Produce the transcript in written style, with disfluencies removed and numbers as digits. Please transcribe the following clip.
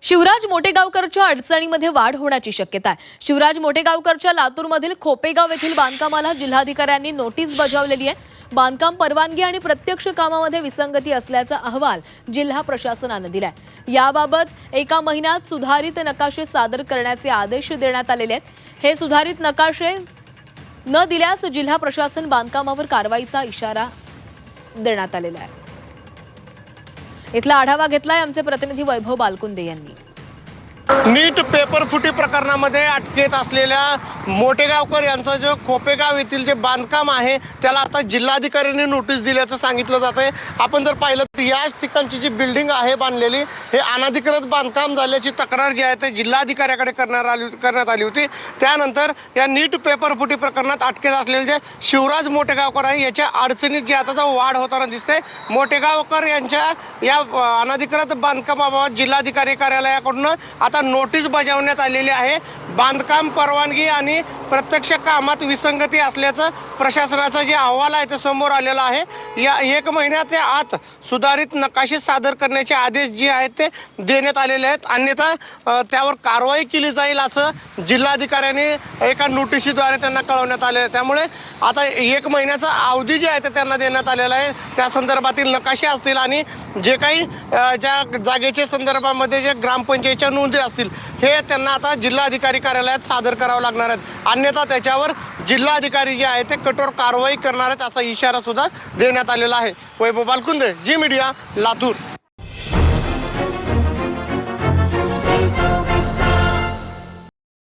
शिवराज मोटेगावकरच्या अडचणीमध्ये वाढ होण्याची शक्यता आहे। शिवराज मोटेगावकरच्या लातूरमधील खोपेगाव येथील बांधकामाला जिल्हाधिकाऱ्यांनी नोटीस बजावलेली आहे। बांधकाम परवानगी आणि प्रत्यक्ष कामामध्ये विसंगती असल्याचा अहवाल जिल्हा प्रशासनाने दिलाय। याबाबत एका महिन्यात सुधारित नकाशे सादर करण्याचे आदेश देण्यात आलेले आहेत। हे सुधारित नकाशे न दिल्यास जिल्हा प्रशासन बांधकामावर कारवाईचा इशारा देण्यात आलेला आहे। इथला आढावा घेतलाय आमचे प्रतिनिधी वैभव बालकुंदे यांनी। नीट पेपर फुटी प्रकरणामध्ये अटकेत असलेल्या मोटेगावकर यांचं जो खोपेगाव येथील जे बांधकाम आहे त्याला आता जिल्हाधिकाऱ्यांनी नोटीस दिल्याचं सांगितलं जात आहे। आपण जर पाहिलं तर याच ठिकाणची जी बिल्डिंग आहे बांधलेली, हे अनधिकृत बांधकाम झाल्याची तक्रार जी आहे ते जिल्हाधिकाऱ्याकडे करण्यात आली होती। त्यानंतर या नीट पेपर फुटी प्रकरणात अटकेत असलेले जे शिवराज मोटेगावकर आहे याच्या अडचणीत जी आता वाढ होताना दिसते। मोटेगावकर यांच्या या अनधिकृत बांधकामाबाबत जिल्हाधिकारी कार्यालयाकडून आता नोटीस बजावण्यात आलेली आहे। बांधकाम परवानगी आणि प्रत्यक्ष कामात विसंगती असल्याचं प्रशासनाचा जे अहवाल आहे ते समोर आलेला आहे। या 1 महिन्याच्या आत सुधारित नकाशे सादर करण्याचे आदेश जे आहेत ते देण्यात आलेले आहेत, अन्यथा त्यावर कारवाई केली जाईल असं जिल्हाधिकाऱ्यांनी एका नोटिशीद्वारे त्यांना कळवण्यात आले आहे। त्यामुळे आता 1 महिन्याचा अवधी जे आहे ते त्यांना देण्यात आलेला आहे। त्या संदर्भातील नकाशे असतील आणि जे काही ज्या जागेच्या संदर्भामध्ये जे ग्रामपंचायतच्या नोंदी असतील हे त्यांना आता जिल्हाधिकारी कार्यालयात सादर करावं लागणार आहेत, अन्यथा त्याच्यावर जिल्हाधिकारी जे आहे ते कठोर कारवाई करणार आहेत असा इशारा सुद्धा देण्यात आलेला आहे। वैभव बालकुंदे, जी मीडिया, लातूर।